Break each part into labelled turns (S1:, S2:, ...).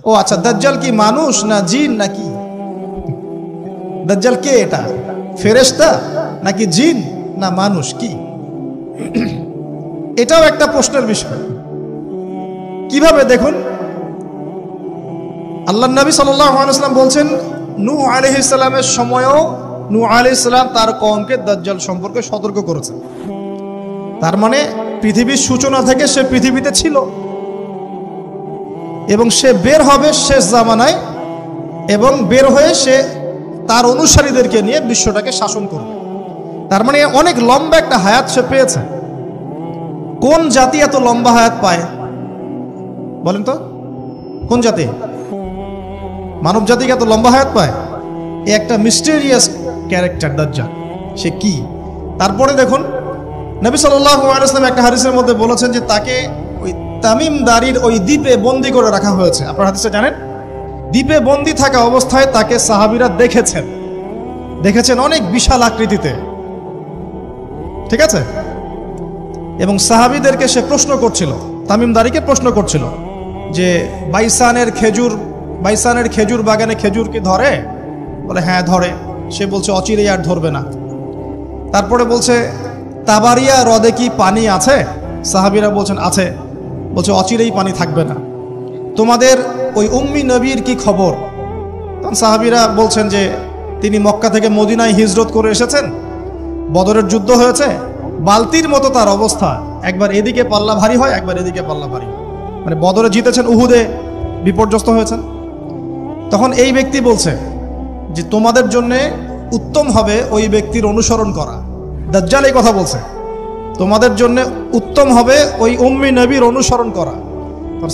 S1: ও আচ্ছা, দাজ্জাল কি মানুষ না জিন নাকি? দাজ্জাল কে? এটা ফেরেশতা নাকি জিন না মানুষ? কি? এটাও একটা প্রশ্নের বিষয়। কিভাবে? দেখুন, আল্লাহ নবী সাল্লাল্লাহু আলাইহি ওয়াসাল্লাম বলছেন, নূহ আলাইহিস সালামের সময়ও নূহ আলাইহিস সালাম তার কওমকে দাজ্জাল সম্পর্কে সতর্ক করেছেন। তার মানে পৃথিবীর সূচনা থেকে সে পৃথিবীতে ছিল এবং সে বের হবে শেষ জামানায়, এবং বের হয়ে সে তার অনুসারীদেরকে নিয়ে বিশ্বটাকে শাসন করবে। তার মানে অনেক লম্বা একটা হায়াত সে পেয়েছে। কোন জাতি এত লম্বা হায়াত পায় বলেন তো? কোন জাতি? মানব জাতিকে এত লম্বা হায়াত পায়? এ একটা মিস্টেরিয়াস ক্যারেক্টার দাজ্জাল। সে কি? তারপরে দেখুন, নবী সাল্লাল্লাহু আলাইহি ওয়াসাল্লাম একটা হাদিসের মধ্যে বলেছেন যে তাকে ওই তামিম দারির ওই দ্বীপে বন্দী করে রাখা হয়েছে। আপনারা হাদিসে জানেন, দ্বীপে বন্দী থাকা অবস্থায় তাকে সাহাবীরা দেখেছেন অনেক বিশাল আকৃতিতে, ঠিক আছে? এবং সাহাবীদেরকে সে প্রশ্ন করছিল, তামিম দারিকে প্রশ্ন করছিল যে বাইসানের খেজুর বাগানে খেজুর কি ধরে? বলে হ্যাঁ ধরে। সে বলছে অচিরেই আর ধরবে না। তারপরে বলছে তাবারিয়া হ্রদে কি পানি আছে? সাহাবীরা বলছেন আছে। বলছে অচিরেই পানি থাকবে না। তোমাদের ওই উম্মি নবীর কি খবর? তখন সাহাবীরা বলছেন যে তিনি মক্কা থেকে মদিনায় হিজরত করে এসেছেন, বদরের যুদ্ধ হয়েছে, বালতির মতো তার অবস্থা, একবার এদিকে পাল্লা ভারী হয়, একবার এদিকে পাল্লা ভারী হয়। মানে বদরে জিতেছেন, উহুদে বিপর্যস্ত হয়েছেন। তখন এই ব্যক্তি বলছে যে তোমাদের জন্য উত্তম হবে ওই ব্যক্তির অনুসরণ করা। দাজ্জাল এই কথা বলছে, তোমাদের জন্য উত্তম হবে ওই উম্মি নবীর অনুসরণ করা।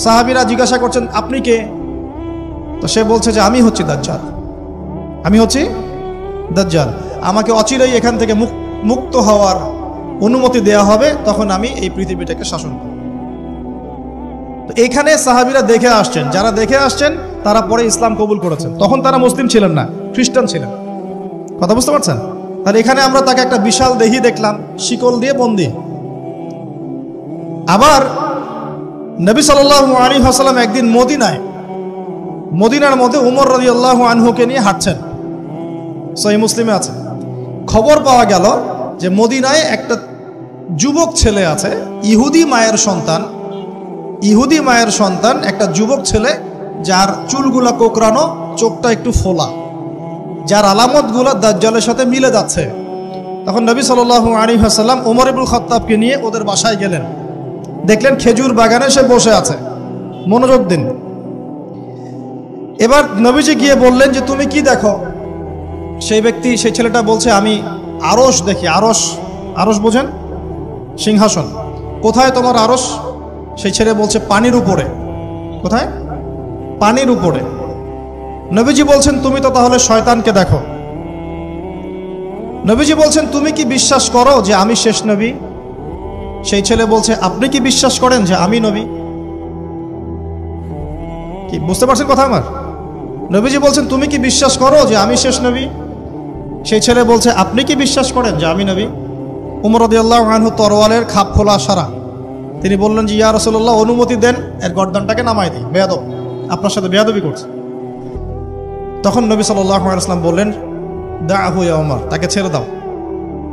S1: সাহাবীরা জিজ্ঞাসা করছেন আপনি কে? তো সে বলছে যে আমি হচ্ছি দাজ্জাল, আমি হচ্ছি দাজ্জাল। আমাকে অচিরেই এখান থেকে মুক্ত হওয়ার অনুমতি দেয়া হবে, তখন আমি এই পৃথিবীটাকে শাসন করব। তো এখানে সাহাবীরা দেখে আসছেন, যারা দেখে আসছেন তারা পরে ইসলাম কবুল করেছেন। তখন তারা মুসলিম ছিলেন না, খ্রিস্টান ছিলেন। কথা বুঝতে পারছেন? আর এখানে আমরা তাকে একটা বিশাল দেহি দেখলাম, শিকল দিয়ে বন্দী। আবার নবী সাল্লাল্লাহু আলাইহি ওয়াসাল্লাম একদিন মদিনার মধ্যে উমর রাদিয়াল্লাহু আনহুকে নিয়ে হাঁটছেন, সহিহ মুসলিমে আছে। খবর পাওয়া গেল যে মদিনায় একটা যুবক ছেলে আছে, ইহুদি মায়ের সন্তান একটা যুবক ছেলে, যার চুলগুলা কোকড়ানো, চোখটা একটু ফোলা, যার আলামতগুলা দাজ্জালের সাথে মিলে যাচ্ছে। তখন নবী সাল্লাল্লাহু আলাইহি ওয়াসাল্লাম ওমর ইবনুল খাত্তাবকে নিয়ে ওদের বাসায় গেলেন। দেখলেন খেজুর বাগানে সে বসে আছে, মনোযোগ দিন। এবার নবীজি গিয়ে বললেন যে তুমি কি দেখো? সেই ছেলেটা বলছে আমি আরশ দেখি। আরশ বোঝেন? সিংহাসন। কোথায় তোমার আরশ? সেই ছেলে বলছে পানির উপরে। কোথায়? পানির উপরে। নবীজি বলছেন তুমি তো তাহলে শয়তানকে দেখো। নবীজি বলছেন তুমি কি বিশ্বাস করো যে আমি শেষ নবী? সেই ছেলে বলছে আপনি কি বিশ্বাস করেন যে আমি নবী? কি বুঝতে পারছেন কথা আমার? নবীজি বলছেন তুমি কি বিশ্বাস করো যে আমি শেষ নবী? সেই ছেলে বলছে আপনি কি বিশ্বাস করেন যে আমি নবী? উমর রাদিয়াল্লাহু আনহু তরোয়ালের খাপ খোলা সারা। তিনি বললেন যে ইয়া রাসূলুল্লাহ অনুমতি দেন, এর গর্দানটাকে নামাই দিই, বেয়াদব, আপনার সাথে বেয়াদবি করছে। তখন নবী সাল্লাল্লাহু আলাইহি ওয়াসাল্লাম বললেন দাআহু ইয়া উমর, তাকে ছেড়ে দাও।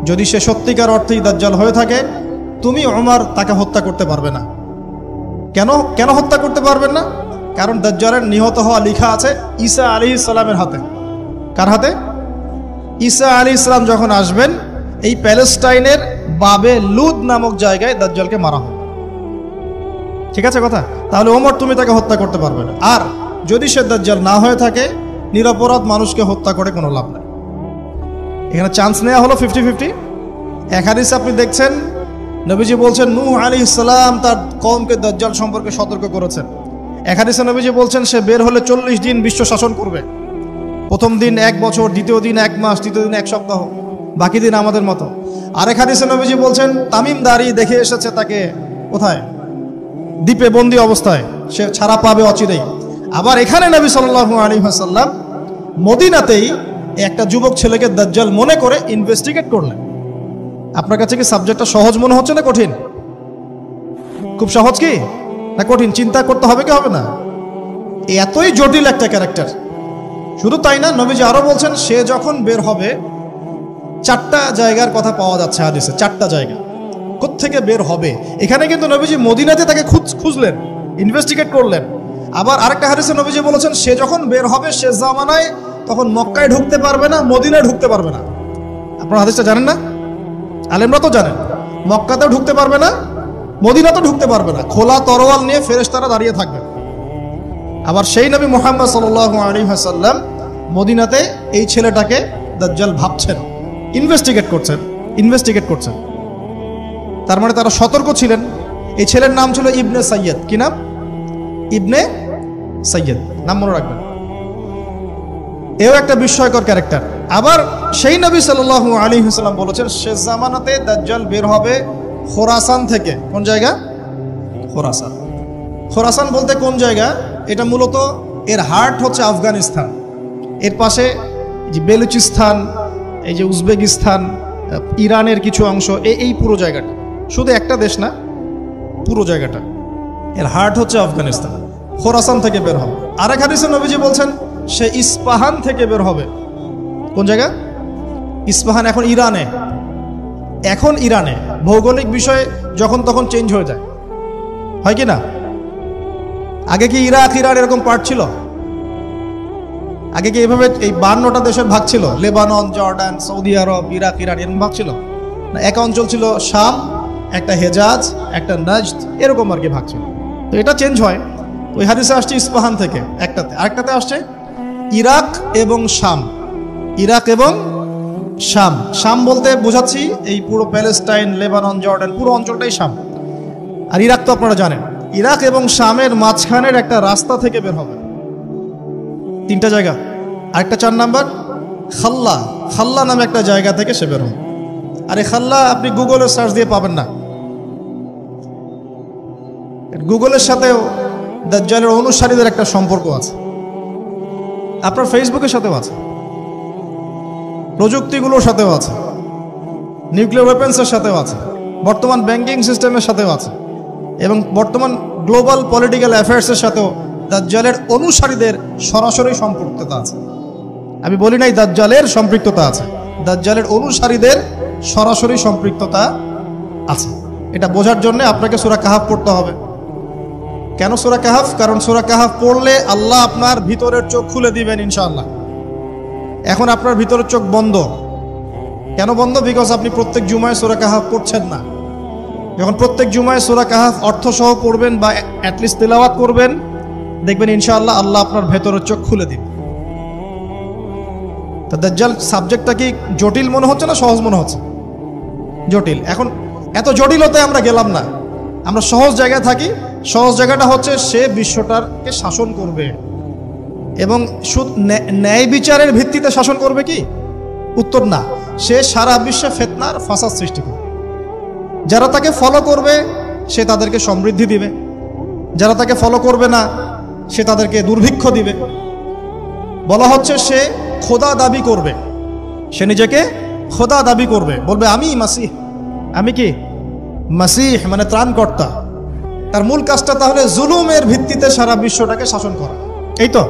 S1: যদি সে সত্যিকার অর্থেই দাজ্জাল হয়ে থাকে, তুমি উমর তাকে হত্যা করতে পারবে না। কেন হত্যা করতে পারবেন না? কারণ দাজ্জালের নিহত হওয়া লেখা আছে ঈসা আলাইহিস সালামের হাতে। কার হাতে? ঈসা আলাইহিস সালাম যখন আসবেন, এই প্যালেস্টাইনের বাবে লুদ নামক জায়গায় দাজ্জালকে মারা হবে। ঠিক আছে কথা? তাহলে ওমর তুমি তাকে হত্যা করতে পারবে না। আর যদি সে দাজ্জাল না হয়ে থাকে, নিরপরাধ মানুষকে হত্যা করে কোনো লাভ নাই। এখানে চান্স নেওয়া হলো 50-50। এক হাদিসে আপনি দেখছেন নবীজি বলছেন নূহ আলাইহিস সালাম তার কওমকে দাজ্জাল সম্পর্কে সতর্ক করেছেন। এক হাদিসে নবীজি বলছেন সে বের হলে 40 দিন বিশ্ব শাসন করবে। প্রথম দিন 1 বছর, দ্বিতীয় দিন 1 মাস, তৃতীয় দিন 1 সপ্তাহ, বাকি দিন আমাদের মতো। আরেক হাদিসে নবীজি বলছেন তামিম দারি দেখে এসেছে তাকে কোথায়? দ্বীপে বন্দী অবস্থায়, সে ছাড়া পাবে অচিরেই। আবার এখানে নবী সাল্লাল্লাহু আলাইহি ওয়াসাল্লাম মদিনাতেই একটা যুবক ছেলেকে দাজ্জাল মনে করে ইনভেস্টিগেট করলেন। আপনার কাছে কি সাবজেক্টটা সহজ মনে হচ্ছে না কঠিন? খুব সহজ কি না কঠিন? চিন্তা করতে হবে কি হবে না? এতই জটিল একটা ক্যারেক্টার। শুধু তাই না, নবীজি আরো বলছেন সে যখন বের হবে, 4টা জায়গার কথা পাওয়া যাচ্ছে হাদিসে, 4টা জায়গা কোত্থেকে বের হবে। এখানে কিন্তু নবীজি মদিনাতে তাকে খুঁজলেন, ইনভেস্টিগেট করলেন। আবার আরেকটা হাদিসে নবীজি বলেছেন সে যখন বের হবে শেষ জামানায়, তখন মক্কায় ঢুকতে পারবে না, মদিনায় ঢুকতে পারবে না। আপনারা হাদিসটা জানেন না? আলেমরা তো জানেন। মক্কাতেও ঢুকতে পারবে না, মদিনাতেও ঢুকতে পারবে না। খোলা তরোয়াল নিয়ে ফেরেশতারা দাঁড়িয়ে থাকবে। আবার সেই নবী মুহাম্মদ সাল্লাল্লাহু আলাইহি ওয়াসাল্লাম মদিনাতে এই ছেলেটাকে দাজ্জাল ভাবছেন, ইনভেস্টিগেট করছেন। তার মানে তারা সতর্ক ছিলেন। এই ছেলের নাম ছিল ইবনে সাইয়্যিদ। কি নাম? ইবনে সাইয়্যিদ, নাম মনে রাখবেন। এও একটা বিস্ময়কর ক্যারেক্টার। আবার সেই নবী সাল্লাল্লাহু আলাইহি ওয়াসাল্লাম বলেছেন শেষ জামানাতে দাজ্জাল বের হবে খোরাসান থেকে। কোন জায়গা? খোরাসান। খোরাসান বলতে কোন জায়গা? এটা মূলত এর হার্ট হচ্ছে আফগানিস্তান, এর পাশে যে বেলুচিস্তান, এই যে উজবেকিস্তান, ইরানের কিছু অংশ, এই পুরো জায়গাটা, শুধু একটা দেশ না, পুরো জায়গাটা এর হার্ট হচ্ছে আফগানিস্তান। খোরাসান থেকে বের হবে। আরেক হাদিসে নবীজি বলছেন সে ইস্পাহান থেকে বের হবে। কোন জায়গা? ইস্পাহান এখন ইরানে। ভৌগোলিক বিষয়ে যখন তখন চেঞ্জ হয়ে যায়, হয় কি না? আগে কি ইরাক ইরান এরকম পার্ট ছিল? আগে কি এইভাবে এই 52টা দেশের ভাগ ছিল? লেবানন, জর্ডান, সৌদি আরব, ইরাক ইরান এরকম ভাগ ছিল না? এক অঞ্চল ছিল শাম, একটা হেজাজ, একটা নাজদ, এরকম আর কি ভাগ ছিল। তো এটা চেঞ্জ হয়। ওই হাদিসে আসছে ইস্পাহান থেকে একটাতে, আরেকটাতে আসছে ইরাক এবং শাম। শাম বলতে বোঝাচ্ছি এই পুরো প্যালেস্টাইন, লেবানন, জর্ডান, পুরো অঞ্চলটাই শাম। আর ইরাক তো আপনারা জানেন। ইরাক এবং শামের মাঝখানের একটা রাস্তা থেকে বের হবে। 3টা জায়গা। আরেকটা 4 নাম্বার খাল্লা নামে একটা জায়গা থেকে সে বের হবে। আর এই খাল্লা আপনি গুগলে সার্চ দিয়ে পাবেন না। গুগলের সাথেও দাজ্জালের অনুসারীদের একটা সম্পর্ক আছে, আপনার ফেসবুকের সাথেও আছে, প্রযুক্তিগুলোর সাথেও আছে, নিউক্লিয়ার ওয়েপেন্সের সাথেও আছে, বর্তমান ব্যাংকিং সিস্টেমের সাথেও আছে, এবং বর্তমান গ্লোবাল পলিটিক্যাল অ্যাফেয়ার্সের সাথেও দাজ্জালের অনুসারীদের সরাসরি সম্পৃক্ততা আছে। আমি বলি নাই দাজ্জালের সম্পৃক্ততা আছে, দাজ্জালের অনুসারীদের সরাসরি সম্পৃক্ততা আছে। এটা বোঝার জন্য আপনাকে সূরা কাহাফ পড়তে হবে। কেন সূরা কাহাফ? কারণ সূরা কাহাফ পড়লে আল্লাহ আপনার ভিতরের চোখ খুলে দিবেন ইনশাআল্লাহ। এখন আপনার ভিতরের চোখ বন্ধ। কেন বন্ধ? বিকজ আপনি প্রত্যেক জুমায় সূরা কাহাফ পড়ছেন না। যখন প্রত্যেক জুমায় সূরা কাহাফ অর্থসহ পড়বেন বা অ্যাটলিস্ট তেলাওয়াত করবেন, দেখবেন ইনশাআল্লাহ আল্লাহ আপনার ভেতরের চোখ খুলে দিবেন। তো দাজ্জাল সাবজেক্টটা কি জটিল মনে হচ্ছে না সহজ মনে হচ্ছে? জটিল। এখন এত জটিলতায় আমরা গেলাম না, আমরা সহজ জায়গায় থাকি। সহজ জায়গাটা হচ্ছে সে বিশ্বটাকে শাসন করবে, এবং ন্যায় বিচারের ভিত্তিতে শাসন করবে কি? উত্তর না, সে সারা বিশ্বে ফিতনার ফাসাদ সৃষ্টি করবে। যারা তাকে ফলো করবে সে তাদেরকে সমৃদ্ধি দিবে, যারা তাকে ফলো করবে না সে তাদেরকে দুর্ভিক্ষ দিবে। বলা হচ্ছে সে খোদা দাবি করবে, সে নিজেকে খোদা দাবি করবে, বলবে আমি মাসিহ, আমি কি মাসিহ মানে ত্রাণকর্তা। তার মূল কাজটা তাহলে জুলুমের ভিত্তিতে সারা বিশ্বটাকে শাসন করা। এই তো,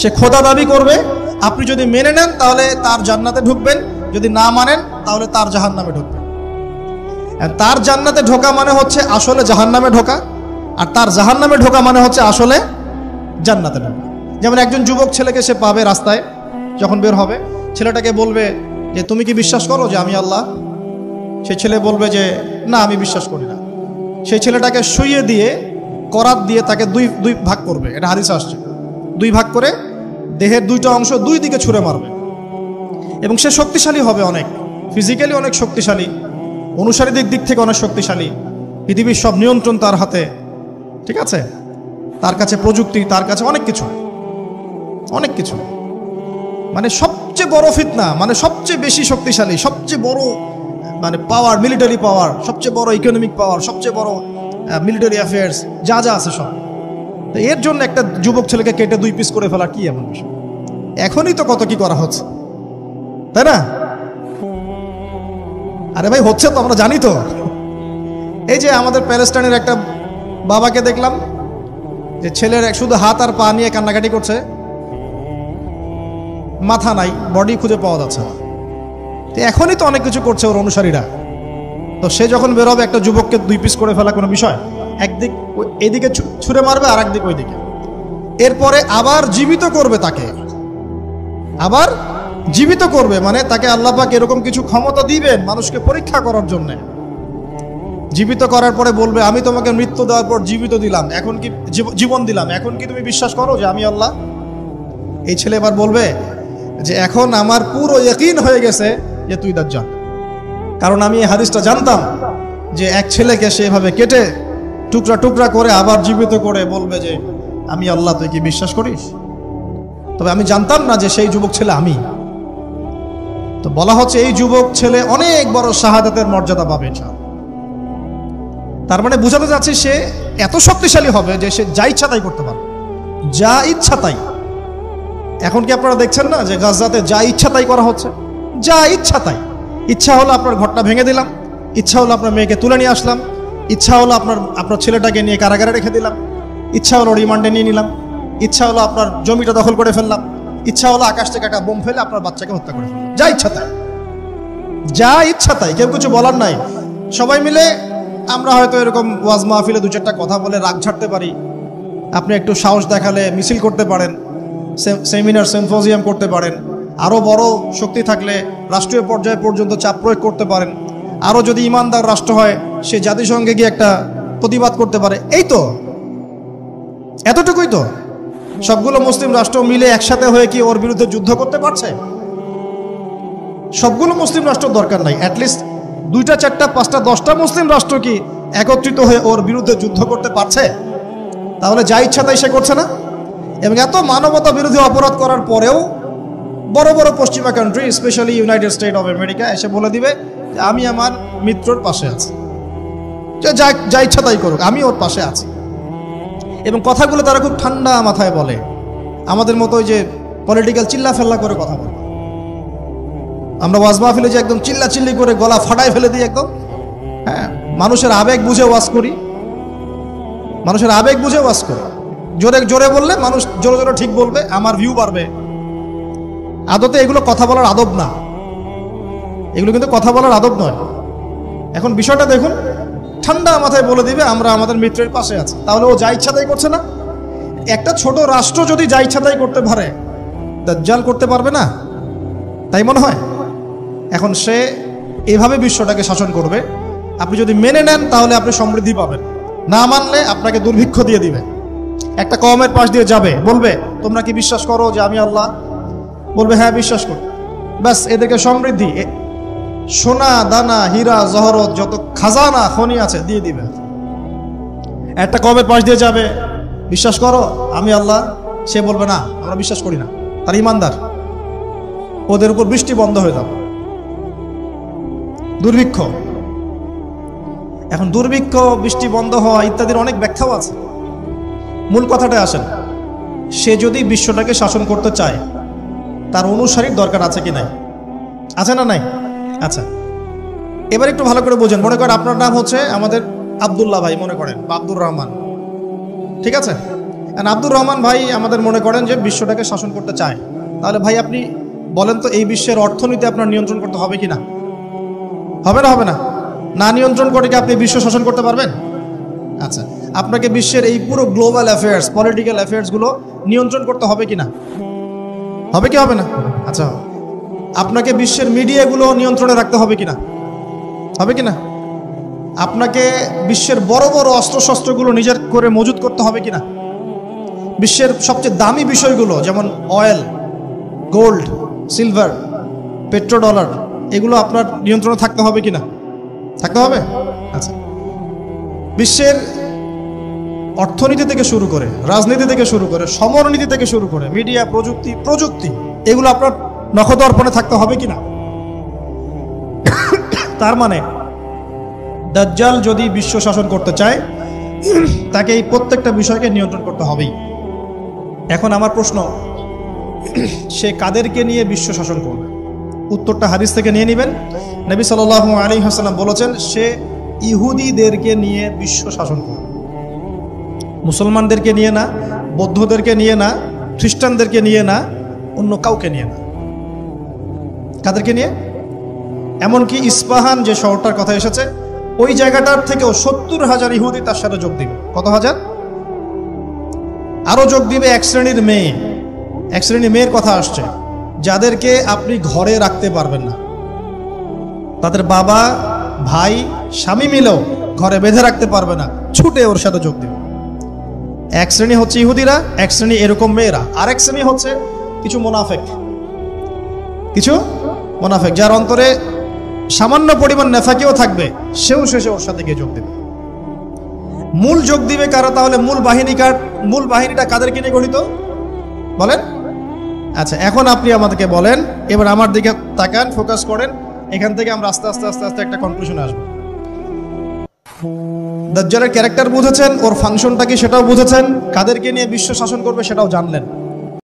S1: সে খোদা দাবি করবে। আপনি যদি মেনে নেন তাহলে তার জান্নাতে ঢুকবেন, যদি না মানেন তাহলে তার জাহান্নামে ঢুকবেন। তার জান্নাতে ঢোকা মানে হচ্ছে আসলে জাহান্নামে ঢোকা, আর তার জাহান্নামে ঢোকা মানে হচ্ছে আসলে জান্নাতে ঢোকা। যেমন একজন যুবক ছেলেকে সে পাবে রাস্তায়, যখন বের হবে ছেলেটাকে বলবে যে তুমি কি বিশ্বাস করো যে আমি আল্লাহ? সেই ছেলে বলবে যে না, আমি বিশ্বাস করি না। সেই ছেলেটাকে শুইয়ে দিয়ে করাত দিয়ে তাকে দুই ভাগ করবে। এটা হাদিসে আসছে। 2 ভাগ করে দেহের 2টা অংশ 2 দিকে ছুঁড়ে মারবে, এবং সে শক্তিশালী হবে, অনেক ফিজিক্যালি অনেক শক্তিশালী, অনুসারীদের দিক থেকে অনেক শক্তিশালী। পৃথিবীর সব নিয়ন্ত্রণ তার হাতে, ঠিক আছে? তার কাছে প্রযুক্তি, তার কাছে অনেক কিছু। মানে সবচেয়ে বড় ফিতনা, মানে সবচেয়ে বেশি শক্তিশালী, সবচেয়ে বড় মানে পাওয়ার, মিলিটারি পাওয়ার, সবচেয়ে বড় ইকোনমিক পাওয়ার, সবচেয়ে বড় মিলিটারি অ্যাফেয়ার্স, যা আছে সব। তো এর জন্য একটা যুবক ছেলেকে কেটে 2 পিস করে ফেলা কি এমন বিষয়? এখনই তো কত কি করা হচ্ছে, তাই না? আরে ভাই হচ্ছে তো, আমরা জানি তো। এই যে আমাদের প্যালেস্টাইনের একটা বাবাকে দেখলাম যে ছেলের শুধু হাত আর পা নিয়ে কান্নাকাটি করছে, মাথা নাই, বডি খুঁজে পাওয়া যাচ্ছে না। তো এখনই তো অনেক কিছু করছে ওর অনুসারীরা। তো সে যখন বেরোবে একটা যুবককে 2 পিস করে ফেলা কোনো বিষয়? একদিক এদিকে ছুঁড়ে মারবে আর একদিক ওইদিকে, এরপরে আবার জীবিত করবে তাকে, আবার জীবিত করবে। মানে তাকে আল্লাহ পাক এরকম কিছু ক্ষমতা দিবেন মানুষকে পরীক্ষা করার জন্য। জীবিত করার পরে বলবে আমি তোমাকে মৃত্যু দেওয়ার পর জীবিত দিলাম, এখন কি জীবন দিলাম, এখন কি তুমি বিশ্বাস করো যে আমি আল্লাহ? এই ছেলে এবার বলবে যে এখন আমার পুরো ইয়াকিন হয়ে গেছে যে তুই দাজ্জাল। কারণ আমি এই হাদিসটা জানতাম যে এক ছেলেকে সেভাবে কেটে টুকরা টুকরা করে আবার জীবিত করে বলবে যে আমি আল্লাহ, তুই কি বিশ্বাস করিস? তবে আমি জানতাম না যে সেই যুবক ছেলে আমি। তো বলা হচ্ছে এই যুবক ছেলে অনেক বড় শাহাদাতের মর্যাদা পাবে। তার মানে বোঝাতে যাচ্ছে সে এত শক্তিশালী হবে যে সে যা ইচ্ছা তাই করতে পারবে, যা ইচ্ছা তাই। এখন কি আপনারা দেখছেন না যে গাজাতে যা ইচ্ছা তাই করা হচ্ছে? যা ইচ্ছা তাই। ইচ্ছা হলো আপনার ঘরটা ভেঙে দিলাম, ইচ্ছা হলো আপনার মেয়েকে তুলে নিয়ে আসলাম, ইচ্ছা হলো আপনার ছেলেটাকে নিয়ে কারাগারে রেখে দিলাম, ইচ্ছা হলো রিমান্ডে নিয়ে নিলাম, ইচ্ছা হলো আপনার জমিটা দখল করে ফেললাম, ইচ্ছা হলো আকাশ থেকে একটা বোম ফেলে আপনার বাচ্চাকে হত্যা করে ফেললাম। যা ইচ্ছা তাই, যা ইচ্ছা তাই, কেউ কিছু বলার নাই। সবাই মিলে আমরা হয়তো এরকম ওয়াজ মাহফিলে 2-4টা কথা বলে রাগ ঝাড়তে পারি, আপনি একটু সাহস দেখালে মিছিল করতে পারেন, সেমিনার সিম্পোজিয়াম করতে পারেন, আরও বড় শক্তি থাকলে রাষ্ট্রীয় পর্যায়ে পর্যন্ত চাপ প্রয়োগ করতে পারেন, আরও যদি ইমানদার রাষ্ট্র হয় সে জাতিসংঘে গিয়ে একটা প্রতিবাদ করতে পারে। এই তো, এতটুকুই তো। সবগুলো মুসলিম রাষ্ট্র মিলে একসাথে হয়ে কি ওর বিরুদ্ধে যুদ্ধ করতে পারছে? সবগুলো মুসলিম রাষ্ট্র দরকার নাই, অ্যাটলিস্ট 2টা 4টা 5টা 10টা মুসলিম রাষ্ট্র কি একত্রিত হয়ে ওর বিরুদ্ধে যুদ্ধ করতে পারছে? তাহলে যা ইচ্ছা তাই সে করছে না। এবং এত মানবতা বিরোধী অপরাধ করার পরেও বড় বড় পশ্চিমা country, specially United state of America এসে বলে দিবে যে আমি আমার মিত্রর পাশে আছি, যা ইচ্ছা তাই করুক, আমি ওর পাশে আছি। এবং কথাগুলো তারা খুব ঠান্ডা মাথায় বলে, আমাদের মতো ওই যে পলিটিক্যাল চিল্লা ফেল্লা করে কথা বলে। আমরা ওয়াজ মাহফিলে যে একদম চিল্লা চিল্লি করে গলা ফাটায় ফেলে দিই একদম, হ্যাঁ, মানুষের আবেগ বুঝে ওয়াজ করি, মানুষের আবেগ বুঝে ওয়াজ করি। জোরে জোরে বললে মানুষ জোরে জোরে ঠিক বলবে, আমার ভিউ বাড়বে। আদতে এগুলো কথা বলার আদব না, এগুলো কিন্তু কথা বলার আদব নয়। এখন বিষয়টা দেখুন, ঠান্ডা মাথায় বলে দিবে আমরা আমাদের মিত্রের পাশে আছি। তাহলে ও যা ইচ্ছা তাই করছে না? একটা ছোট রাষ্ট্র যদি যা ইচ্ছা তাই করতে পারে, দাজ্জাল করতে পারবে না? তাই মনে হয়। এখন সে এভাবে বিশ্বটাকে শাসন করবে। আপনি যদি মেনে নেন তাহলে আপনি সমৃদ্ধি পাবেন, না মানলে আপনাকে দুর্ভিক্ষ দিয়ে দিবে। একটা কওমের পাশ দিয়ে যাবে, বলবে তোমরা কি বিশ্বাস করো যে আমি আল্লাহ? বলবে হ্যাঁ বিশ্বাস করি। ব্যাস, এদেরকে সমৃদ্ধি, সোনা দানা হীরা জহরত যত খাজানা খনি আছে দিয়ে দিবে। একটা কওমের পাশ দিয়ে যাবে, বিশ্বাস করো আমি আল্লাহ, সে বলবে না আমরা বিশ্বাস করি না, তার ইমানদার। ওদের উপর বৃষ্টি বন্ধ হয়ে যাবে, দুর্ভিক্ষ। এখন দুর্ভিক্ষ, বৃষ্টি বন্ধ হওয়া ইত্যাদির অনেক ব্যাখ্যাও আছে। মূল কথাটা আসেন, সে যদি বিশ্বটাকে শাসন করতে চায় তার অনুসারীর দরকার আছে কি নাই? আছে না নাই? আচ্ছা, এবার একটু ভালো করে বোঝেন। মনে করেন আপনার নাম হচ্ছে আমাদের আব্দুল্লাহ ভাই, মনে করেন, বা আব্দুর রহমান, ঠিক আছে? আব্দুর রহমান ভাই আমাদের মনে করেন যে বিশ্বটাকে শাসন করতে চায়। তাহলে ভাই আপনি বলেন তো, এই বিশ্বের অর্থনীতি আপনার নিয়ন্ত্রণ করতে হবে কি না? হবে না? হবে না? না নিয়ন্ত্রণ করে কি আপনি বিশ্ব শাসন করতে পারবেন? আচ্ছা, আপনাকে বিশ্বের এই পুরো গ্লোবাল অ্যাফেয়ার্স, পলিটিক্যাল অ্যাফেয়ার্সগুলো নিয়ন্ত্রণ করতে হবে কি না? হবে কি হবে না? আচ্ছা, আপনাকে বিশ্বের মিডিয়াগুলো নিয়ন্ত্রণে রাখতে হবে কি না? হবে কি না? আপনাকে বিশ্বের বড় বড় অস্ত্রশস্ত্রগুলো নিজের করে মজুত করতে হবে কি না? বিশ্বের সবচেয়ে দামি বিষয়গুলো যেমন অয়েল, গোল্ড, সিলভার, পেট্রোডলার, এগুলো আপনার নিয়ন্ত্রণে থাকতে হবে কি না? থাকতে হবে। আচ্ছা, বিশ্বের অর্থনীতি থেকে শুরু করে, রাজনীতি থেকে শুরু করে, সমরনীতি থেকে শুরু করে, মিডিয়া, প্রযুক্তি, এগুলো আপনার নখদর্পণে থাকতে হবে কিনা? তার মানে দাজ্জাল যদি বিশ্ব শাসন করতে চায় তাকে এই প্রত্যেকটা বিষয়কে নিয়ন্ত্রণ করতে হবেই। এখন আমার প্রশ্ন, সে কাদেরকে নিয়ে বিশ্ব শাসন করবে? উত্তরটা হাদিস থেকে নিয়ে নেবেন। নবী সাল্লাল্লাহু আলাইহি ওয়াসাল্লাম বলেছেন সে ইহুদিদেরকে নিয়ে বিশ্ব শাসন করবে। মুসলমানদেরকে নিয়ে না, বৌদ্ধদেরকে নিয়ে না, খ্রিস্টানদেরকে নিয়ে না, অন্য কাউকে নিয়ে না। কাদেরকে নিয়ে? এমনকি ইস্পাহান যে শহরটার কথা এসেছে, ওই জায়গাটার থেকেও 70,000 ইহুদি তার সাথে যোগ দিবে। কত হাজার? আরো যোগ দিবে এক শ্রেণীর মেয়ে। এক শ্রেণীর মেয়ের কথা আসছে, যাদেরকে আপনি ঘরে রাখতে পারবেন না, তাদের বাবা, ভাই, স্বামী মিলেও ঘরে বেঁধে রাখতে পারবে না, ছুটে ওর সাথে যোগ দিবে। এক শ্রেণী হচ্ছে ইহুদিরা, এক শ্রেণী এরকম মেয়েরা, আর এক শ্রেণী হচ্ছে কিছু মুনাফিক, যার অন্তরে সামান্য পরিমাণ নেফাকিও থাকবে, সেও শেষে ওর সাথে গিয়ে যোগ দেবে। মূল যোগ দিবে কারা তাহলে? মূল বাহিনীটা কাদেরকে নিয়ে গঠিত বলেন? আচ্ছা, এখন আপনি আমাদেরকে বলেন, এবার আমার দিকে তাকান, ফোকাস করেন, এখান থেকে আমরা আস্তে আস্তে আস্তে আস্তে একটা কনক্লুশনে আসবো। দাজ্জালের ক্যারেক্টার বুঝেছেন, ওর ফাংশনটা কি সেটাও বুঝেছেন, কাদেরকে নিয়ে বিশ্ব শাসন করবে সেটাও জানলেন।